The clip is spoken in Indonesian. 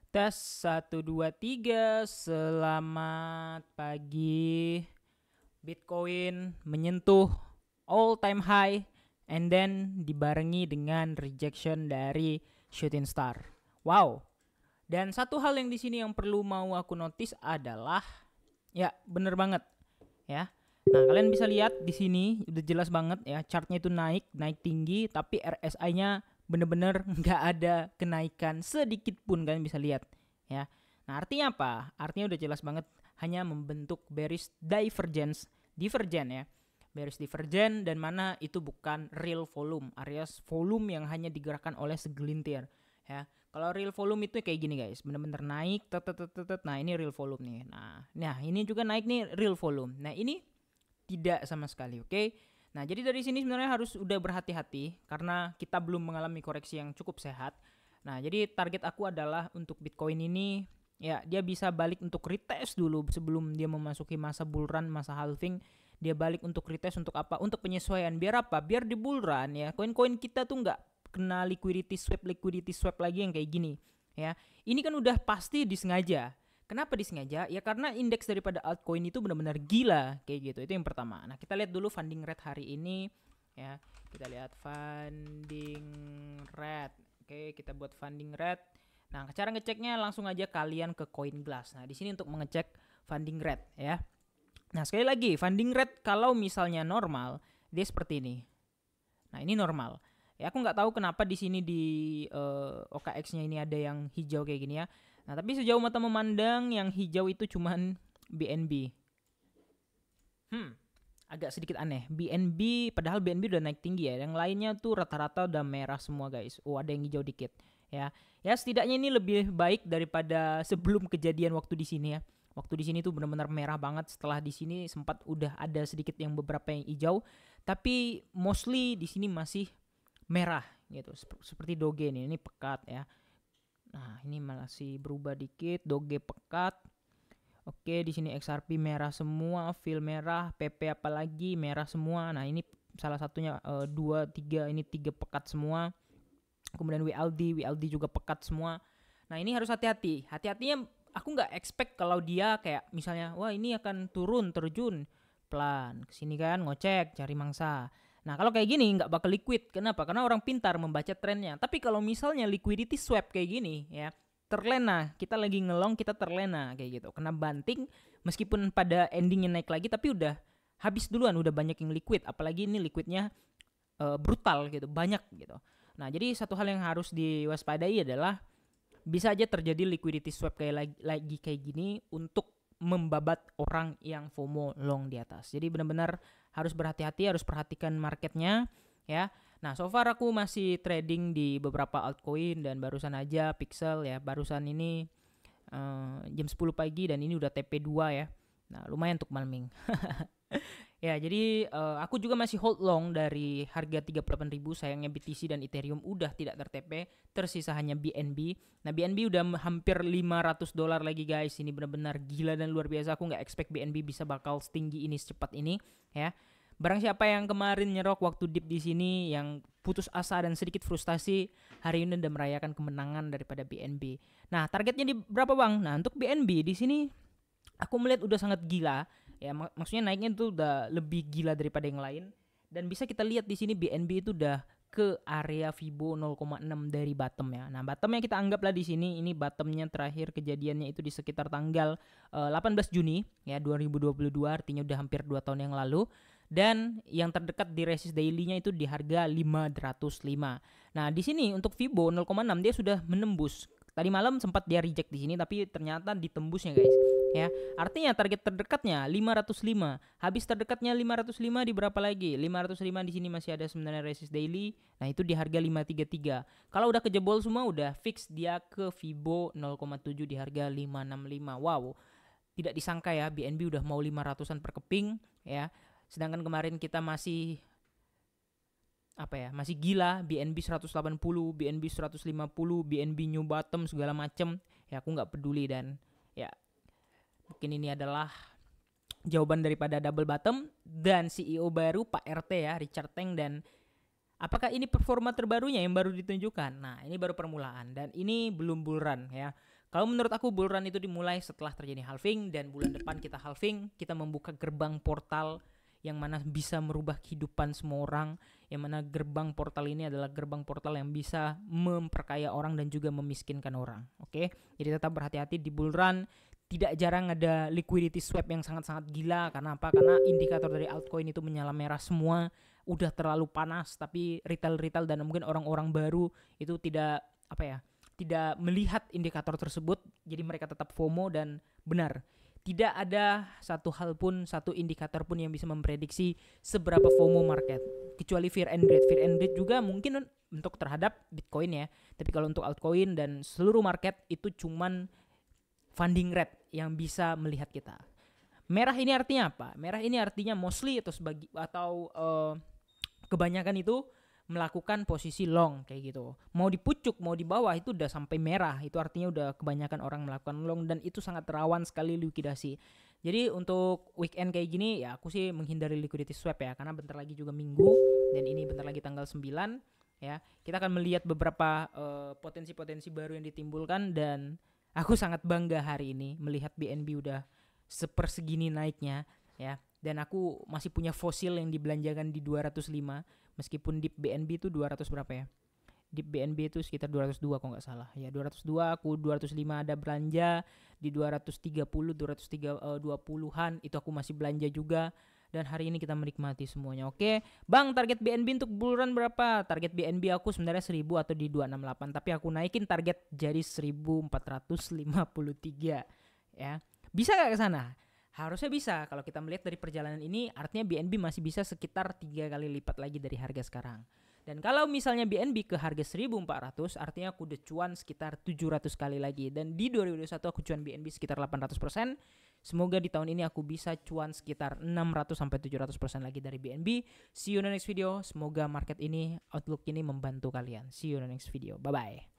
Tes 1 2 3. Selamat pagi. Bitcoin menyentuh all time high and then dibarengi dengan rejection dari shooting star. Wow. Dan satu hal yang di sini yang perlu mau aku notice adalah ya bener banget ya. Nah, kalian bisa lihat di sini udah jelas banget ya, chartnya itu naik tinggi, tapi RSI-nya bener-bener nggak ada kenaikan sedikit pun, kalian bisa lihat ya. Nah, artinya apa? Artinya udah jelas banget hanya membentuk bearish divergent ya. Bearish divergent, dan mana itu bukan real volume, alias volume yang hanya digerakkan oleh segelintir ya. Kalau real volume itu kayak gini guys, bener-bener naik, nah ini real volume nih. Nah ini juga naik nih real volume. Nah ini tidak sama sekali, oke? Nah jadi dari sini sebenarnya harus udah berhati-hati karena kita belum mengalami koreksi yang cukup sehat. Nah jadi target aku adalah untuk Bitcoin ini ya dia bisa balik untuk retest dulu sebelum dia memasuki masa bull run, masa halving. Dia balik untuk retest untuk apa? Untuk penyesuaian. Biar apa? Biar di bull run ya koin-koin kita tuh nggak kena liquidity swap lagi yang kayak gini ya. Ini kan udah pasti disengaja. Kenapa disengaja? Ya karena indeks daripada altcoin itu benar-benar gila kayak gitu. Itu yang pertama. Nah, kita lihat dulu funding rate hari ini ya. Kita lihat funding rate. Oke, kita buat funding rate. Nah, cara ngeceknya langsung aja kalian ke CoinGlass. Nah, di sini untuk mengecek funding rate ya. Nah, sekali lagi, funding rate kalau misalnya normal, dia seperti ini. Nah, ini normal. Ya, aku nggak tahu kenapa di sini di OKX-nya ini ada yang hijau kayak gini ya. Nah, tapi sejauh mata memandang yang hijau itu cuman BNB. Agak sedikit aneh. BNB, padahal BNB udah naik tinggi ya. Yang lainnya tuh rata-rata udah merah semua guys. Oh, ada yang hijau dikit. Ya, ya setidaknya ini lebih baik daripada sebelum kejadian waktu di sini ya. Waktu di sini tuh benar-benar merah banget. Setelah di sini sempat udah ada sedikit yang beberapa yang hijau, tapi mostly di sini masih merah gitu. Seperti Doge nih, ini pekat ya. Nah, ini masih berubah dikit, Doge pekat. Oke, di sini XRP merah semua, Fil merah, PP apalagi merah semua. Nah, ini salah satunya 2 3, ini 3 pekat semua. Kemudian WLD juga pekat semua. Nah, ini harus hati-hati. Hati-hatinya aku nggak expect kalau dia kayak misalnya wah ini akan turun terjun pelan kesini kan ngocek cari mangsa. Nah kalau kayak gini nggak bakal liquid. Kenapa? Karena orang pintar membaca trennya. Tapi kalau misalnya liquidity swap kayak gini ya, terlena, kita lagi ngelong kita terlena kayak gitu, kena banting meskipun pada endingnya naik lagi tapi udah habis duluan, udah banyak yang liquid, apalagi ini liquidnya brutal gitu, banyak gitu. Nah jadi satu hal yang harus diwaspadai adalah bisa aja terjadi liquidity swap kayak lagi kayak gini untuk membabat orang yang FOMO long di atas. Jadi benar-benar harus berhati-hati, harus perhatikan marketnya ya. Nah, so far aku masih trading di beberapa altcoin dan barusan aja Pixel ya, barusan ini jam 10 pagi dan ini udah TP2 ya. Nah, lumayan untuk malming. Ya, jadi aku juga masih hold long dari harga 38.000. Sayangnya BTC dan Ethereum udah tidak ter-TP, tersisa hanya BNB. Nah, BNB udah hampir $500 lagi guys. Ini benar-benar gila dan luar biasa. Aku nggak expect BNB bisa bakal setinggi ini, secepat ini ya. Barang siapa yang kemarin nyerok waktu dip di sini, yang putus asa dan sedikit frustasi, hari ini udah merayakan kemenangan daripada BNB. Nah, targetnya di berapa bang? Nah, untuk BNB di sini aku melihat udah sangat gila ya, maksudnya naiknya itu udah lebih gila daripada yang lain, dan bisa kita lihat di sini BNB itu udah ke area Fibo 0,6 dari bottom ya. Nah, bottomnya kita anggaplah di sini, ini bottomnya terakhir kejadiannya itu di sekitar tanggal 18 Juni ya 2022, artinya udah hampir 2 tahun yang lalu. Dan yang terdekat di resist daily-nya itu di harga 505. Nah, di sini untuk Fibo 0,6 dia sudah menembus. Tadi malam sempat dia reject di sini tapi ternyata ditembusnya guys. Ya, artinya target terdekatnya 505. Habis terdekatnya 505 di berapa lagi? 505 di sini masih ada sebenarnya resist daily. Nah, itu di harga 533. Kalau udah kejebol semua udah fix dia ke Fibo 0,7 di harga 565. Wow. Tidak disangka ya BNB udah mau 500-an per keping ya. Sedangkan kemarin kita masih apa ya, masih gila BNB 180, BNB 150, BNB new bottom segala macem ya. Aku nggak peduli, dan ya mungkin ini adalah jawaban daripada double bottom dan CEO baru Pak RT ya, Richard Teng. Dan apakah ini performa terbarunya yang baru ditunjukkan? Nah, ini baru permulaan dan ini belum bull run ya. Kalau menurut aku bull run itu dimulai setelah terjadi halving, dan bulan depan kita halving, kita membuka gerbang portal yang mana bisa merubah kehidupan semua orang, yang mana gerbang portal ini adalah gerbang portal yang bisa memperkaya orang dan juga memiskinkan orang. Oke, jadi tetap berhati-hati di bull run. Tidak jarang ada liquidity swap yang sangat-sangat gila. Karena apa? Karena indikator dari altcoin itu menyala merah semua, udah terlalu panas, tapi retail dan mungkin orang-orang baru itu tidak tidak melihat indikator tersebut, jadi mereka tetap FOMO. Dan benar, tidak ada satu hal pun, satu indikator pun yang bisa memprediksi seberapa FOMO market, kecuali fear and greed juga mungkin untuk terhadap Bitcoin ya, tapi kalau untuk altcoin dan seluruh market itu cuman funding rate yang bisa melihat kita. Merah ini artinya apa? Merah ini artinya mostly atau kebanyakan itu melakukan posisi long kayak gitu. Mau di pucuk, mau di bawah itu udah sampai merah. Itu artinya udah kebanyakan orang melakukan long, dan itu sangat rawan sekali likuidasi. Jadi untuk weekend kayak gini ya aku sih menghindari liquidity swap ya, karena bentar lagi juga minggu, dan ini bentar lagi tanggal 9 ya. Kita akan melihat beberapa potensi-potensi baru yang ditimbulkan, dan aku sangat bangga hari ini melihat BNB udah sepersegini naiknya ya. Dan aku masih punya fosil yang dibelanjakan di 205, meskipun dip BNB itu 200 berapa ya? Dip BNB itu sekitar 202 kalau nggak salah. Ya 202, aku 205 ada belanja, di 230, 220-an itu aku masih belanja juga. Dan hari ini kita menikmati semuanya. Oke, Bang, target BNB untuk bulan berapa? Target BNB aku sebenarnya 1000 atau di 268, tapi aku naikin target jadi 1453 ya. Bisa nggak ke sana? Harusnya bisa. Kalau kita melihat dari perjalanan ini, artinya BNB masih bisa sekitar 3 kali lipat lagi dari harga sekarang. Dan kalau misalnya BNB ke harga 1400, artinya aku udah cuan sekitar 700 kali lagi. Dan di 2021 aku cuan BNB sekitar 800%. Semoga di tahun ini aku bisa cuan sekitar 600-700% lagi dari BNB. See you in the next video. Semoga market ini, outlook ini membantu kalian. See you in the next video. Bye-bye.